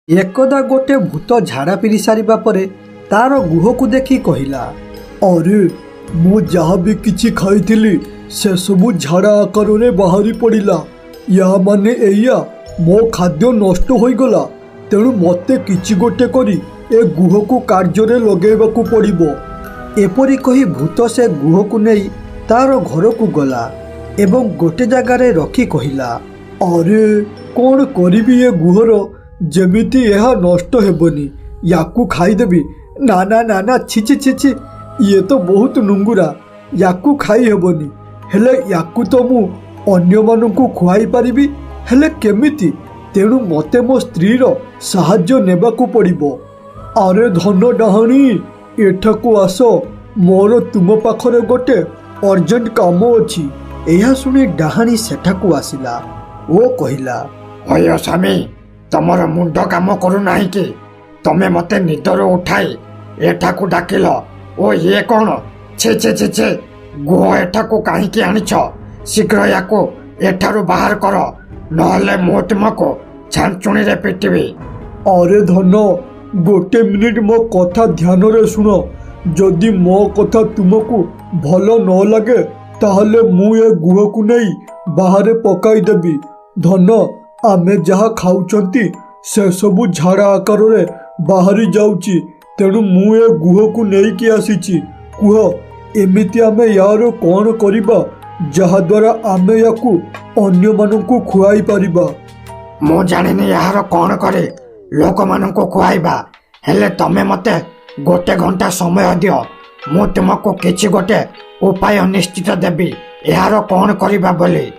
एकदा गोटे भूत झाड़ा पिरी सारिबा परे तार गुहकु देखि कहिला, अरे मु जहाँ भी किछि खाइथिली से सबु झाड़ा आकार बाहरी पड़िला। या माने एया मो खाद्य नष्ट होइगला, तेणु मते किछि गोटे करी ए गुहकु कार्य लगेबाकू पड़िबो। एपरी कही भूत से गुहकु नहीं तार घरकू गला एवं गोटे जगार रखी कहिला, अरे कौन करिबी ए गुहर, जेमिति यह नष्ट हेबनी, याकू खाईदेवी। ना ना ना ना, छिछि छिछि, ये तो बहुत नुंगुरा, याकू खाई हेबनी। हेले याकू तो मु अन्य मानकू खुआई पारिबी, हेले केमिति? तेणु मते मो स्त्रीर साहाय्य नेबाकू पड़िबो। अरे धन डाहाणी, एठाकू आस, मोर तुम पाखरे गोटे अर्जेंट काम अछि। एहा सुनी डाहाणी सेठाकू आसिला ओ कहिला, अय स्वामी, तमर मुंड काम करू नाही कि तमे मते निदर उठाई एठाकू डाकिल? ओ ये कौन? छे छे छे छे, गुह एठाकू काहीकि आनिछ? शीघ्र याकू एठारू बाहर कर, नहले मु तुमको छांचुणी रे पिटिबी। अरे धन, गोटे मिनिट मो कथा ध्यान रे सुन। जदि मो कथा तुमको भल न लगे ताहले मु ए गुहकू नहीं बाहर पकाई देबी। धन, आमे जहा खाउचंती से सबु झाड़ा आकार रे बाहरी जाउची, तेणु मु ए गुहकू नहीं कि आसीची। कुह, एमिति आमे यार कौन करिबा जहा द्वारा आमे याकू अन्य मानकू खुआई पारिबा? मु जानिनी यार कौन करे लोक मानकू खुआइबा, हेले तमे मते गोटे घंटा समय दियो, मु तुमको किछि गोटे उपाय निश्चित देबी यार कौन करिबा बोली।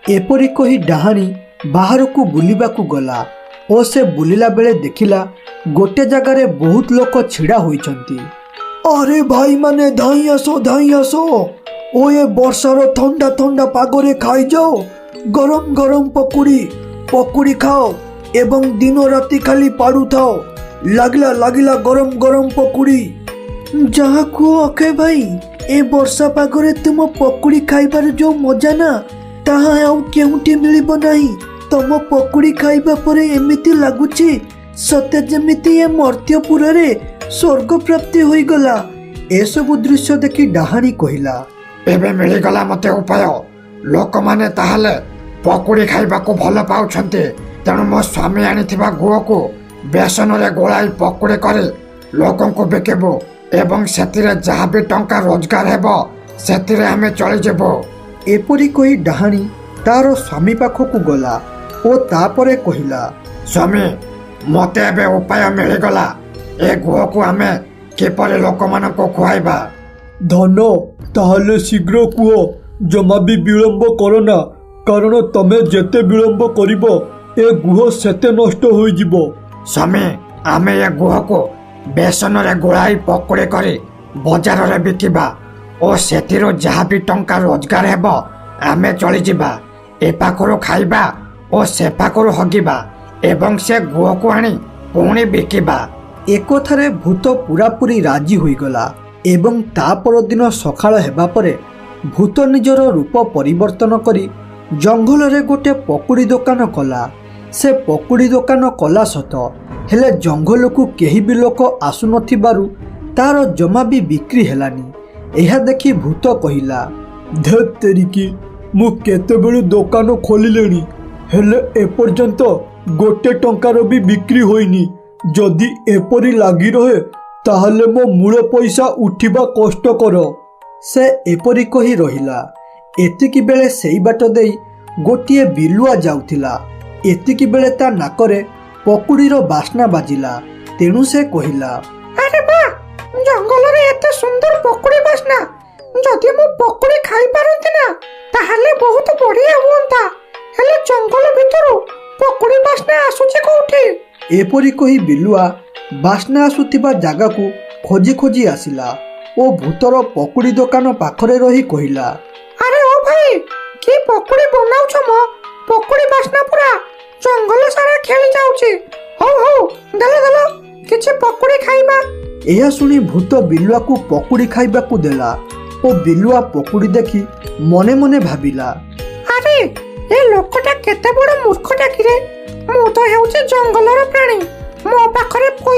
एपरी कही डाहाणी बाहरकू बुलिबाकू गला ओ से बुलिला बेले देखिला गोटे जगार बहुत लोक छिड़ा होइचंती। अरे भाई माने धाई आसो, ओ ये वर्षार ठंडा ठंडा पागरे खाई जाओ गरम गरम पकुड़ी खाओ एवं दिन राति खाली पाड़ू थाओ। लागिला लागिला गरम गरम पकुड़ी। जहा कुह अखे भाई, ए वर्षा पागरे तुम पकुड़ी खाइबार जो मजा ना ताहा आउ केउटी मिलिबो नाही। तम पकुड़ी खाइबा परे एमिति लागुची सते जेमिति ए मर्त्यपुर रे स्वर्ग प्राप्ति होई गला। ए सब दृश्य देखि डाहाणी कहिला, एबे मिलिगला मते उपाय। लोक माने ताहले पकुड़ी खाइबाकू भल पाउछंती, तेणु मो स्वामी आनिथिबा गुहकू बेसन रे गोलाई पकुड़ी करे लोकंकू बिकेबो एवं सेतिरे जहा भी टंका रोजगार हेबो सेतिरे आमे चली जेबो। एपरी कही डाहाणी तार स्वामी पाखकू गला ओ तापरे कहिला, स्वामी, मते एबे उपाय मिलिगला। ए गुहकू आमे किपरि लोक मानकू खुआइबा? धन, ताहले शीघ्र कुह, जमा भी विलंब करना, कारण तमे जेते विलंब करिबो ए गुह सेते नष्ट होई जिवो। स्वामी, आमे ए गुहकू बेसन रे गोलाई पकुड़ी करे बजार रे बिकिबा ओ सेतिरो जहा भी टंका रोजगार हेबो आमे चली जिबा। ए पाखरु खाइबा ओ से पाखरु हगिबा एवं से गुहकू आनी पुणी बिकिबा। एकथारे भूत पूरापूरी राजी होईगला एवं ता परदिन सकाळ हेबा परे भूत निजर रूप परिवर्तन करी जंगल रे गोटे पकुड़ी दुकान कला। से पकुड़ी दुकान कला सत, हेले जंगल को केही भी लोक आसु नथिबारु तार जमा भी बिक्री हेलानी। एहा देखि भूत कहिला, धत तेरिकी, मु केतेबेलु दुकान खोलिलेनी, हेले एपर्यंत गोटे टंकार भी बिक्री होइनी। जदि एपरी लागी रहे ताहले मो मूल पैसा उठिबा कष्टकर। से एपरी कही रहिला। एतिकी बेले सेई बाट देई गोटिए बिलुआ जाउथिला। एतिकी बेले ता नाकरे पकुड़ीर बास्ना बाजिला, तेणु से कहिला, अरे बा, जंगल रे एते सुंदर पकुड़ी बास्ना, जदि मु पकुड़ी खाई पारंती ना ताहले बहुत बढ़िया हुंता, हेले जंगल भितरु पकुड़ी बास्ना आसुची कोठी? एपरी कही बिलुआ बास्ना आसुथिबा जागाकू खोजी खोजी आसिला ओ भूतर पकुड़ी दुकान पाखरे रही कहिला, अरे ओ भाई, की पकुड़ी बनाउछ म? पकुड़ी बास्ना पूरा जंगल सारा खेली जाउची। हो दलो किछि पकुड़ी खाइबा। एहा सुनी भूत बिलुआ को पकुड़ी खाइबाकू देला ओ बिलुआ पकुड़ी देखि मने मने भाबिला, अरे ए लोकटा केते बड़ मूर्खटा कि रे, मु तो हेउची जंगलर प्राणी,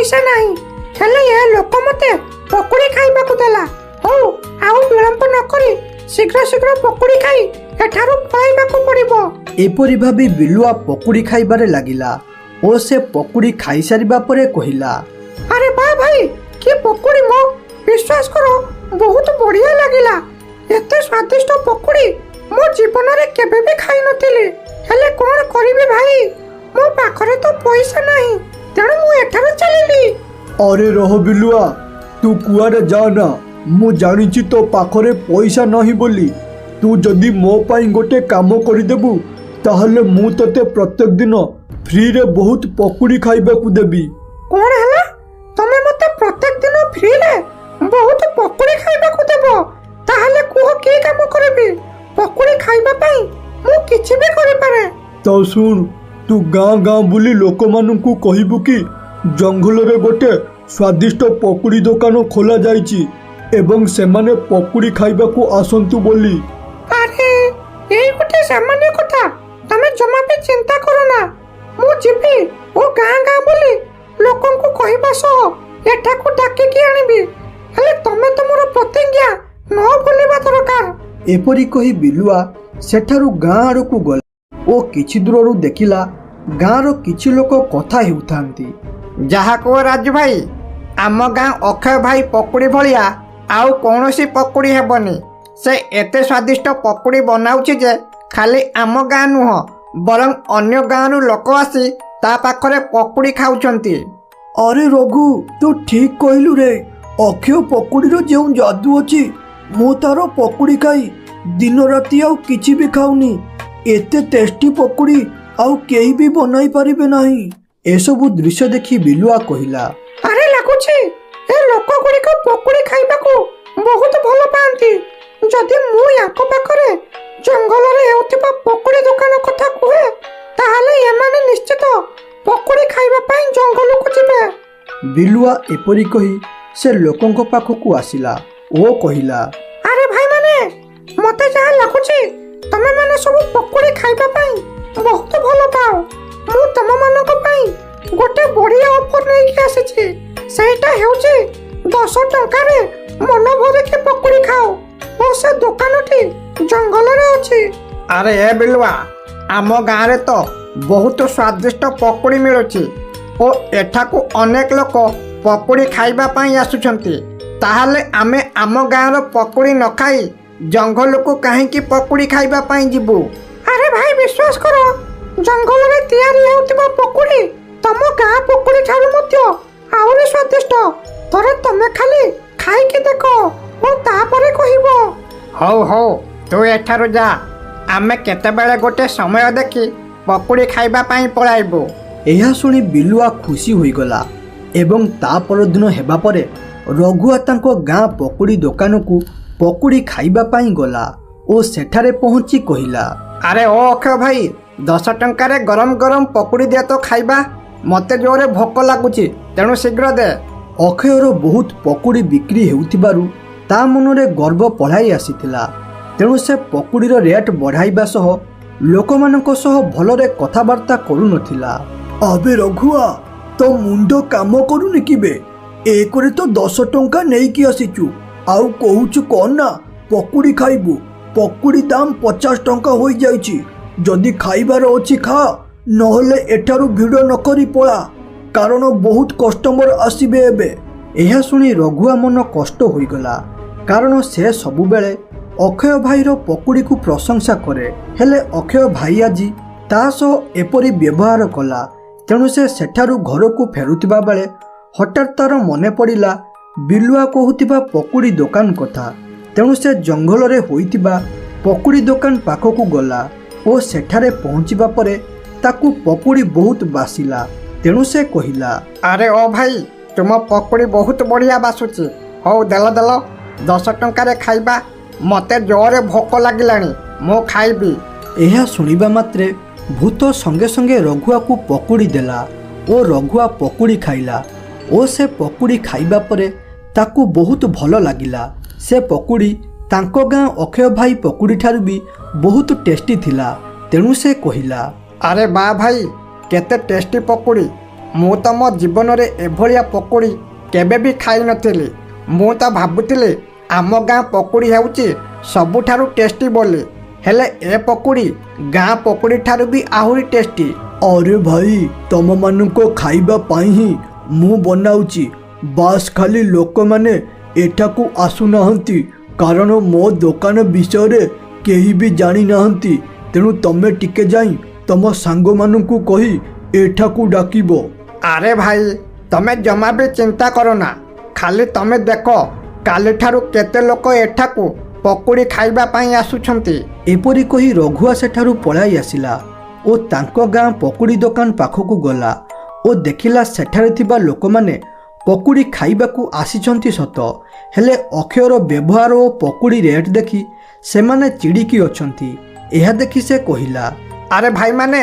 ପଇସା ନାହିଁ, ହେଲେ ଏ ଲୋକ ମତେ ପକୁଡ଼ି ଖାଇବାକୁ ଦେଲା। ହଉ ଆଉ ବିଳମ୍ବ ନ କରି ଶୀଘ୍ର ଶୀଘ୍ର ପକୁଡ଼ି ଖାଇ ଏଠାରୁ ପଳାଇବାକୁ ପଡ଼ିବ। ଏପରି ଭାବି ବିଲୁଆ ପକୁଡ଼ି ଖାଇବାରେ ଲାଗିଲା ଓ ସେ ପକୁଡ଼ି ଖାଇସାରିବା ପରେ କହିଲା, ଆରେ ବା ଭାଇ, କି ପକୁଡ଼ି ମୋ, ବିଶ୍ୱାସ କର ବହୁତ ବଢ଼ିଆ ଲାଗିଲା। ଏତେ ସ୍ୱାଦିଷ୍ଟ ପକୁଡ଼ି ମୋ ଜୀବନରେ କେବେ ବି ଖାଇନଥିଲି। ହେଲେ କ'ଣ କରିବି ଭାଇ, ମୋ ପାଖରେ ତ ପଇସା ନାହିଁ, ତେଣୁ ମୁଁ ଏଠାରୁ ଚାଲିଲି। अरे रह बिलुआ, तू कुआरे जाना, मु जानिछि तो पाखरे पैसा नहीं बोली। तू जदि मो पाई गोटे काम करदेबू ताहले मु तते प्रत्येक दिन फ्री रे बहुत पकुड़ी खाइबाकू देबी। କ'ଣ ହେଲା, ତମେ ମତେ ପ୍ରତ୍ୟେକ ଦିନ ଫ୍ରିରେ ବହୁତ ପକୁଡ଼ି ଖାଇବାକୁ ଦେବ? ତାହେଲେ କୁହ କି କାମ କରିବି? ପକୁଡ଼ି ଖାଇବା ପାଇଁ ମୁଁ କିଛି ବି କରିପାରେ। तो सुन, तू गाँ गाँ बुली लोक मानू कहबू कि जंगल रे गोटे स्वादिष्ट पकुड़ी दुकान खोला जाइछि एवं सेमाने पकुड़ी खाइबाकू आसंतु बोली। ଆରେ ଏଇ ଗୋଟେ ସାମାନ୍ୟ କଥା, ତମେ ଜମା ବି ଚିନ୍ତା କର ନା। ମୁଁ ଯିବି ଓ ଗାଁ ଗାଁ ବୁଲି ଲୋକଙ୍କୁ କହିବା ସହ ଏଠାକୁ ଡାକିକି ଆଣିବି। ହେଲେ ତମେ ତମର ପ୍ରତିଜ୍ଞା ନ ଭୁଲିବା ଦରକାର। ଏପରି କହି ବିଲୁଆ ସେଠାରୁ ଗାଁ ଆଡ଼କୁ ଗଲା ଓ କିଛି ଦୂରରୁ ଦେଖିଲା ଗାଁର କିଛି ଲୋକ କଥା ହେଉଥାନ୍ତି। ଯାହା କୁହ ରାଜୁ ଭାଇ, ଆମ ଗାଁ ଅକ୍ଷୟ ଭାଇ ପକୁଡ଼ି ଭଳିଆ ଆଉ କୌଣସି ପକୁଡ଼ି ହେବନି। ସେ ଏତେ ସ୍ୱାଦିଷ୍ଟ ପକୁଡ଼ି ବନାଉଛି ଯେ ଖାଲି ଆମ ଗାଁ ନୁହଁ, ବରଂ ଅନ୍ୟ ଗାଁରୁ ଲୋକ ଆସି ତା ପାଖରେ ପକୁଡ଼ି ଖାଉଛନ୍ତି। अरे रघु, तू ठीक कहलु रे। अक्षय पकुड़ीर जो जादू अच्छी, मु तार पकुड़ी खाई दिन राति आउ किछि भी खाऊनी। एते टेस्टी पकुड़ी आउ केही भी बनाई पारिबे नाही। एसबु दृश्य देखि बिलुआ कहिला, ଆରେ ଲାଗୁଛି ଏ ଲୋକ ଗୁଡ଼ିକ ପକୁଡ଼ି ଖାଇବାକୁ ବହୁତ ଭଲ ପାଆନ୍ତି। ଯଦି ମୁଁ ୟାଙ୍କ ପାଖରେ ଜଙ୍ଗଲରେ ହେଉଥିବା ପକୁଡ଼ି ଦୋକାନ କଥା କୁହେ, ତାହେଲେ ଏମାନେ ନିଶ୍ଚିତ ପକୁଡ଼ି ଖାଇବା ପାଇଁ ଜଙ୍ଗଲକୁ ଯିବେ। ବିଲୁଆ ଏପରି କହି ସେ ଲୋକଙ୍କ ପାଖକୁ ଆସିଲା ଓ କହିଲା, ଆରେ ଭାଇମାନେ, ମତେ ଯାହା ଲାଗୁଛି ତମେ ମାନେ ସବୁ ପକୁଡ଼ି ଖାଇବା ପାଇଁ ବହୁତ ଭଲ ପାଅ। ମୁଁ ତମମାନଙ୍କ ପାଇଁ ଗୋଟେ ବଢ଼ିଆ ଅଫର ନେଇକି ଆସିଛି। ସେଇଟା ହେଉଛି 10 ଟଙ୍କାରେ ମନ ଭରିକି ପକୁଡ଼ି ଖାଅ ଓ ସେ ଦୋକାନଟି ଜଙ୍ଗଲରେ ଅଛି। ଆରେ ଏ ବିଲୁଆ, ଆମ ଗାଁରେ ତ ବହୁତ ସ୍ୱାଦିଷ୍ଟ ପକୁଡ଼ି ମିଳୁଛି ଓ ଏଠାକୁ ଅନେକ ଲୋକ ପକୁଡ଼ି ଖାଇବା ପାଇଁ ଆସୁଛନ୍ତି। ତାହେଲେ ଆମେ ଆମ ଗାଁର ପକୁଡ଼ି ନ ଖାଇ ଜଙ୍ଗଲକୁ କାହିଁକି ପକୁଡ଼ି ଖାଇବା ପାଇଁ ଯିବୁ? ଆରେ ଭାଇ, ବିଶ୍ୱାସ କର, ଜଙ୍ଗଲରେ ତିଆରି ହେଉଥିବା ପକୁଡ଼ି ତମ ଗାଁ ପକୁଡ଼ି ଠାରୁ ମଧ୍ୟ ଆହୁରି ସ୍ୱାଦିଷ୍ଟ। ଥରେ ତମେ ଖାଲି ଖାଇକି ଦେଖ ଓ ତାପରେ କହିବ। ହଉ ହଉ, ତୁ ଏଠାରୁ ଯା, ଆମେ କେତେବେଳେ ଗୋଟେ ସମୟ ଦେଖି ପକୁଡ଼ି ଖାଇବା ପାଇଁ ପଳାଇବୁ। ଏହା ଶୁଣି ବିଲୁଆ ଖୁସି ହୋଇଗଲା ଏବଂ ତା ପରଦିନ ହେବା ପରେ ରଘୁଆ ତାଙ୍କ ଗାଁ ପକୁଡ଼ି ଦୋକାନକୁ ପକୁଡ଼ି ଖାଇବା ପାଇଁ ଗଲା ଓ ସେଠାରେ ପହଞ୍ଚି କହିଲା, ଆରେ ଓ ଅକ୍ଷୟ ଭାଇ, 10 ଟଙ୍କାରେ ଗରମ ଗରମ ପକୁଡ଼ି ଦିଅ ତ ଖାଇବା। ମତେ ଜୋରେ ଭୋକ ଲାଗୁଛି, ତେଣୁ ଶୀଘ୍ର ଦେ। ଅକ୍ଷୟର ବହୁତ ପକୁଡ଼ି ବିକ୍ରି ହେଉଥିବାରୁ ତା ମନରେ ଗର୍ବ ପଳାଇ ଆସିଥିଲା। ତେଣୁ ସେ ପକୁଡ଼ିର ରେଟ୍ ବଢ଼ାଇବା ସହ ଲୋକମାନଙ୍କ ସହ ଭଲରେ କଥାବାର୍ତ୍ତା କରୁନଥିଲା। ଆବେ ରଘୁଆ, तो मुंड काम करूनी किबे? एकरे तो 10 टंका नेइकी आसीचु, आउ कहूचु कौन ना पकुड़ी खाइबू। पकुड़ी दाम 50 टंका होई जाइछि। जदि खाइबार अछि खा, नहले एठारु भिड़ न करी पळा, कारण बहुत कस्टमर आसीबे एबे। ଏହା ଶୁଣି ରଘୁଆ ମନ କଷ୍ଟ ହୋଇଗଲା, କାରଣ ସେ ସବୁବେଳେ ଅକ୍ଷୟ ଭାଇର ପକୁଡ଼ିକୁ ପ୍ରଶଂସା କରେ। ହେଲେ ଅକ୍ଷୟ ଭାଇ ଆଜି ତା ସହ ଏପରି ବ୍ୟବହାର କଲା। ତେଣୁ ସେ ସେଠାରୁ ଘରକୁ ଫେରୁଥିବା ବେଳେ ହଠାତ୍ ତାର ମନେ ପଡ଼ିଲା ବିଲୁଆ କହୁଥିବା ପକୁଡ଼ି ଦୋକାନ କଥା। ତେଣୁ ସେ ଜଙ୍ଗଲରେ ହୋଇଥିବା ପକୁଡ଼ି ଦୋକାନ ପାଖକୁ ଗଲା ଓ ସେଠାରେ ପହଞ୍ଚିବା ପରେ ତାକୁ ପକୁଡ଼ି ବହୁତ ବାସିଲା। ତେଣୁ ସେ କହିଲା, ଆରେ ଓ ଭାଇ, ତୁମ ପକୁଡ଼ି ବହୁତ ବଢ଼ିଆ ବାସୁଛି। ହଉ ଦେଲ 10 ଟଙ୍କାରେ ଖାଇବା। ମୋତେ ଜୋରରେ ଭୋକ ଲାଗିଲାଣି, ମୁଁ ଖାଇବି। ଏହା ଶୁଣିବା ମାତ୍ରେ ଭୂତ ସଙ୍ଗେ ସଙ୍ଗେ ରଘୁଆକୁ ପକୁଡ଼ି ଦେଲା ଓ ରଘୁଆ ପକୁଡ଼ି ଖାଇଲା ଓ ସେ ପକୁଡ଼ି ଖାଇବା ପରେ ତାକୁ ବହୁତ ଭଲ ଲାଗିଲା। ସେ ପକୁଡ଼ି ତାଙ୍କ ଗାଁ ଅକ୍ଷୟ ଭାଇ ପକୁଡ଼ି ଠାରୁ ବି ବହୁତ ଟେଷ୍ଟି ଥିଲା। ତେଣୁ ସେ କହିଲା, ଆରେ ବା ଭାଇ, କେତେ ଟେଷ୍ଟି ପକୁଡ଼ି। ମୁଁ ତ ମୋ ଜୀବନରେ ଏଭଳିଆ ପକୁଡ଼ି କେବେ ବି ଖାଇନଥିଲି। ମୁଁ ତ ଭାବୁଥିଲି ଆମ ଗାଁ ପକୁଡ଼ି ହେଉଛି ସବୁଠାରୁ ଟେଷ୍ଟି ବୋଲି, ହେଲେ ଏ ପକୁଡ଼ି ଗାଁ ପକୁଡ଼ି ଠାରୁ ବି ଆହୁରି ଟେଷ୍ଟି। अरे भाई तम मानुको खाइबा पाई ही मु बनाउची, बास खाली लोक माने एठाकू आसु नाहंती कारण मो दुकान विषय रे केही भी जानी नाहंती। तेणु तमे टिके जाई तम सांग मानुको कही एठाकू डाकिबो। अरे भाई तमे जमा भी चिंता करो ना, खाली तमे देख काली ठारू केते लोक एठाकू पकुड़ी खाइबा पाई आसुछंती। एपरी कही रघुआ सेठारू पलाई आसिला ओ तांको गाँ पकुड़ी दुकान पाखकू गला ओ देखिला सेठारे थिबा लोकमाने पकुड़ी खाइबाकू आसिछंती सत, हेले अक्षयर व्यवहार ओ पकुड़ी रेट देखि सेमाने चिड़िकी अछंती। एहा देखि से कहिला, अरे भाई माने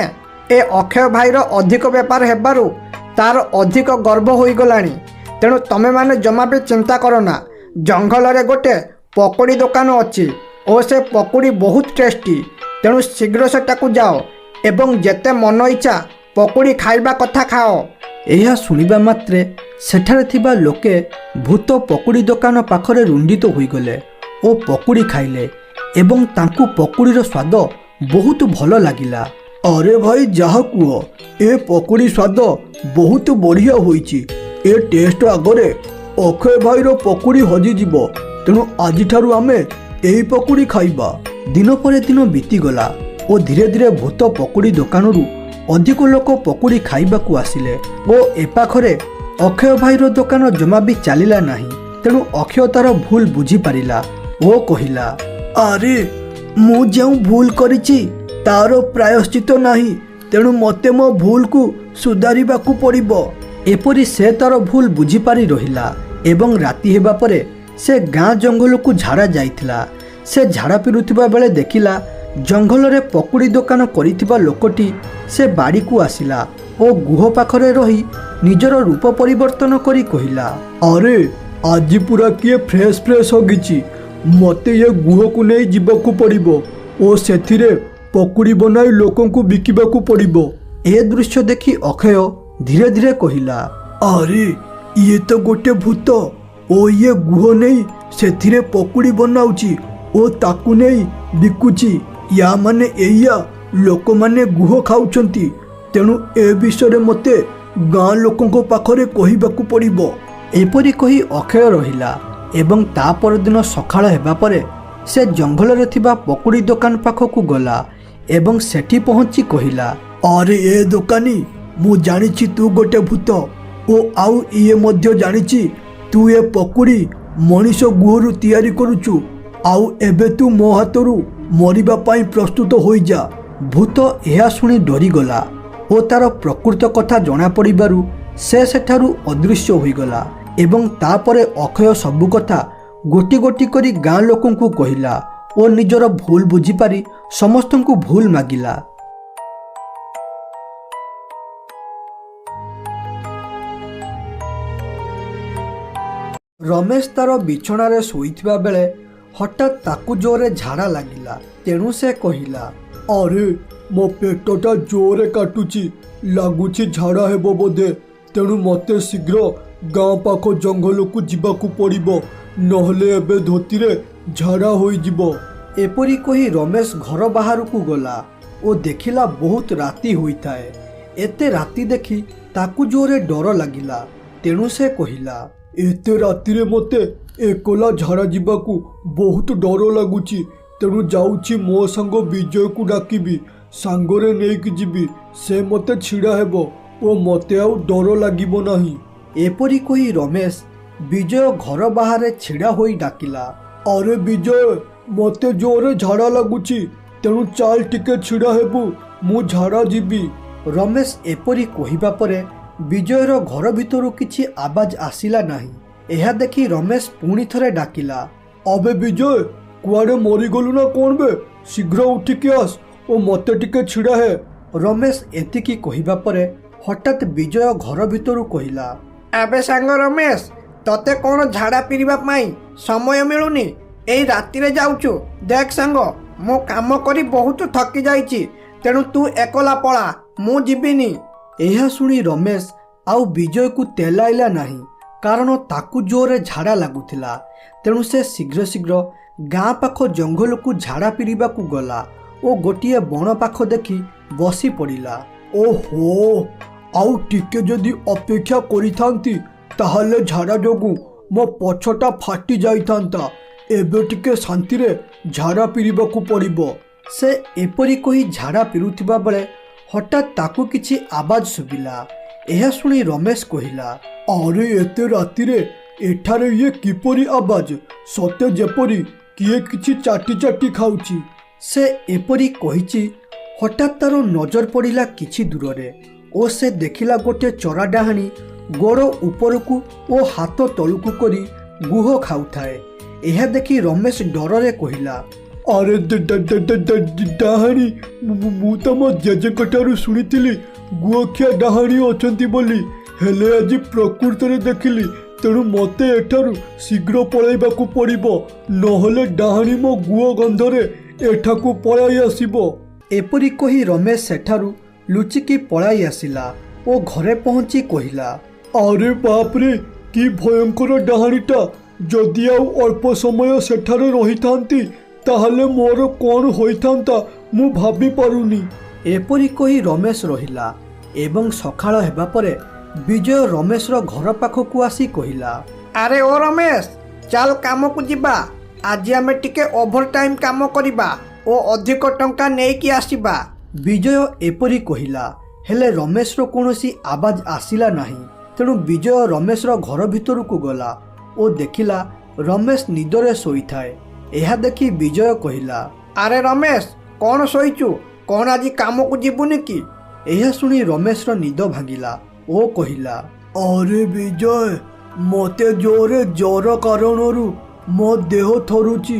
ए अक्षय भाईर अधिक बेपार हेबारू तार अधिक गर्व होई गलानी। तेणु तमे माने जमा भी चिंता करो ना, जंगल रे गोटे पकुड़ी दुकान अछि ओ से पकुड़ी बहुत टेस्टी। तेणु शीघ्र सेटाकू जाओ एवं जेते मन इच्छा पकुड़ी खाइबा कथा खाओ। एहा सुनिबा मात्रे सेठारे थिबा लोके भूत पकुड़ी दुकान पाखरे रुंडित होईगले ओ पकुड़ी खाइले एवं तांकू पकुड़ीर स्वाद बहुत भल लागिला। अरे भाई जहा कुह ए पकुड़ी स्वाद बहुत बढ़िया होईची। ए टेस्ट आगरे अक्षय भाईर पकुड़ी हजी जीवो। तेणु आज ठारू आमे एही पकुड़ी खाइबा। दिन पर दिन बीतीगला ओ धीरे धीरे भूत पकुड़ी दुकानरू अधिक लोक पकुड़ी खाइबाकू आसिले ओ एपाखरे अक्षय भाईर दुकान जमा भी चलिला नहीं। तेणु अक्षय तार भूल बुझी पारिला ओ कहिला, अरे मु जो भूल करिची तार प्रायश्चित नहीं, तेणु मते मो भूल को सुधारिबाकू पड़िबो। एपरी से तार भूल बुझी पारि रहिला एवं राति हेबा परे से गाँ जंगल को झाड़ा जाइथिला। से झाड़ा पिरुथिबा बेले देखिला जंगल रे पकुड़ी दुकान करिथिबा लोकटी से बाड़ी को आसिला ओ गुह पाखरे रही निजर रूप परिवर्तन करी कहिला, अरे आज पूरा किए फ्रेश फ्रेश होगिची, मते ये गुह को नहीं जीवाकू पड़िबो ओ सेथिरे पकुड़ी बनाई लोकन को बिकिबाकू पड़िबो। ए दृश्य देखि अक्षय धीरे धीरे कहिला, अरे ये तो गोटे भूत ओ ये गुह नहीं सेथिरे पकुड़ी बनाउची ओ ताकू नहीं बिकुची। या माने एया लोक माने गुह खाउचंती। तेणु ए विषय मते गाँ लोकंको पाखरे कहिबाकू पड़िबो। एपरी कही अक्षय रहिला एवं ता परदिन सकाळ हेबा परे से जंगल रे थिबा पकुड़ी दुकान पाखकू गला एवं सेठी पहुंची कहिला, अरे ए दुकानी मु जानिछि तू गोटे भूत ओ आउ इए मध्य जानिछि तू ए पकुड़ी मनीष गुहरु तैयारी करुचु। आउ एबे तू मो हातरू मरिबा पाई प्रस्तुत होई जा। भूत एहा शुणी डरीगला ओ तार प्रकृत कथा जना पड़िबारु से सेठारू अदृश्य होईगला एवं तापरे अक्षय सबु कथा गोटी गोटी करी गाँ लोकंकू कहिला ओ निजर भूल बुझी पारी समस्तंकू भूल मागिला। रमेश तार बिछणारे शोइथिबा बेले हठात ताकू जोरे झाड़ा लागिला। तेणु से कहिला, अरे मो पेटटा जोरे काटुची, लागुची झाड़ा हेबो बोधे। तेणु मते शीघ्र गाँ पाख जंगल को जीवाकू पड़िबो, नहले एबे धोतीरे झाड़ा होई जिवो। एपरी कही रमेश घर बाहर को गला ओ देखिला बहुत राति होइथाए। एते राति देखि ताकू जोरे डर लागिला। तेणु से कहिला, एते रातिरे मते एकोला झाड़ा जीवाकू बहुत डर लगुची। तेणु जाउची मो संग विजय को डाकिबी, सांगरे नेइकी जीवी, से मते छिड़ा हेबो ओ मते आउ डर लागिबो नाही। एपरी कही रमेश विजय घर बाहर छिड़ा होई डाकिला, अरे विजय मते जोरे झाड़ा लगुची, तेणु चाल टिके छिड़ा हेबू, मु झाड़ा जीवी। रमेश एपरी कहिबा परे विजयर घर भितरु किछि आवाज आसिला नाही। एहा देखि रमेश पुणी थरे डाकिला, अबे विजय कुआडे मरीगलु ना कौन बे, शीघ्र उठिके आस ओ मते टिके छिड़ा है। रमेश एतिकी कहिबा परे हठात विजय घर भितरु कहिला, एबे सांग रमेश तते कौन झाड़ा पिरिबा पाई समय मिलुनी, एई रातिरे जाउछु। देख सांग मो काम करी बहुत थकी जाइछि, तेणु तू एकला पळा, मु जीविनी। एहा सुनी रमेश ଆଉ ବିଜୟକୁ ତେଲାଇଲା ନାହିଁ, କାରଣ ତାକୁ ଜୋରରେ ଝାଡ଼ା ଲାଗୁଥିଲା। ତେଣୁ ସେ ଶୀଘ୍ର ଶୀଘ୍ର ଗାଁ ପାଖ ଜଙ୍ଗଲକୁ ଝାଡ଼ା ପିରିବାକୁ ଗଲା ଓ ଗୋଟିଏ ବଣ ପାଖ ଦେଖି ବସି ପଡ଼ିଲା। ଓହୋ, ଆଉ ଟିକେ ଯଦି ଅପେକ୍ଷା କରିଥାନ୍ତି ତାହେଲେ ଝାଡ଼ା ଯୋଗୁଁ ମୋ ପଛଟା ଫାଟି ଯାଇଥାନ୍ତା। ଏବେ ଟିକେ ଶାନ୍ତିରେ ଝାଡ଼ା ପିରିବାକୁ ପଡ଼ିବ। ସେ ଏପରି କହି ଝାଡ଼ା ପିରୁଥିବା ବେଳେ ହଠାତ୍ ତାକୁ କିଛି ଆବାଜ ଶୁଭିଲା। ଏହା ଶୁଣି ରମେଶ କହିଲା, ଆରେ ଏତେ ରାତିରେ ଏଠାରେ ଇଏ କିପରି ଆବାଜ? ସତେ ଯେପରି କିଏ କିଛି ଚାଟି ଚାଟି ଖାଉଛି। ସେ ଏପରି କହିଛି, ହଠାତ୍ ତାର ନଜର ପଡ଼ିଲା କିଛି ଦୂରରେ ଓ ସେ ଦେଖିଲା ଗୋଟେ ଚରା ଡାହାଣୀ ଗୋଡ଼ ଉପରକୁ ଓ ହାତ ତଳକୁ କରି ଗୁହ ଖାଉଥାଏ। ଏହା ଦେଖି ରମେଶ ଡରରେ କହିଲା, ଆରେ ଡାହାଣୀ, ମୁଁ ତ ମୋ ଜେଜେଙ୍କଠାରୁ ଶୁଣିଥିଲି ଗୁଅଖିଆ ଡାହାଣୀ ଅଛନ୍ତି ବୋଲି, ହେଲେ ଆଜି ପ୍ରକୃତରେ ଦେଖିଲି। ତେଣୁ ମୋତେ ଏଠାରୁ ଶୀଘ୍ର ପଳାଇବାକୁ ପଡ଼ିବ, ନହେଲେ ଡାହାଣୀ ମୋ ଗୁଅ ଗନ୍ଧରେ ଏଠାକୁ ପଳାଇ ଆସିବ। ଏପରି କହି ରମେଶ ସେଠାରୁ ଲୁଚିକି ପଳାଇ ଆସିଲା ଓ ଘରେ ପହଞ୍ଚି କହିଲା, ଆରେ ବାପରେ, କି ଭୟଙ୍କର ଡାହାଣୀଟା! ଯଦି ଆଉ ଅଳ୍ପ ସମୟ ସେଠାରେ ରହିଥାନ୍ତି ତାହେଲେ ମୋର କ'ଣ ହୋଇଥାନ୍ତା ମୁଁ ଭାବି ପାରୁନି। ଏପରି କହି ରମେଶ ରହିଲା ଏବଂ ସକାଳ ହେବା ପରେ ବିଜୟ ରମେଶର ଘର ପାଖକୁ ଆସି କହିଲା, ଆରେ ଓ ରମେଶ, ଚାଲ କାମକୁ ଯିବା। ଆଜି ଆମେ ଟିକେ ଓଭର ଟାଇମ୍ କାମ କରିବା ଓ ଅଧିକ ଟଙ୍କା ନେଇକି ଆସିବା। ବିଜୟ ଏପରି କହିଲା, ହେଲେ ରମେଶର କୌଣସି ଆବାଜ ଆସିଲା ନାହିଁ। ତେଣୁ ବିଜୟ ରମେଶର ଘର ଭିତରକୁ ଗଲା ଓ ଦେଖିଲା ରମେଶ ନିଦରେ ଶୋଇଥାଏ। ଏହା ଦେଖି ବିଜୟ କହିଲା, ଆରେ ରମେଶ, କ'ଣ ଶୋଇଛୁ? କ'ଣ ଆଜି କାମକୁ ଯିବୁନି କି? ଏହା ଶୁଣି ରମେଶର ନିଦ ଭାଙ୍ଗିଲା ଓ କହିଲା, ଆରେ ବିଜୟ, ମୋତେ ଜୋରେ ଜ୍ୱର କାରଣରୁ ମୋ ଦେହ ଥରୁଛି,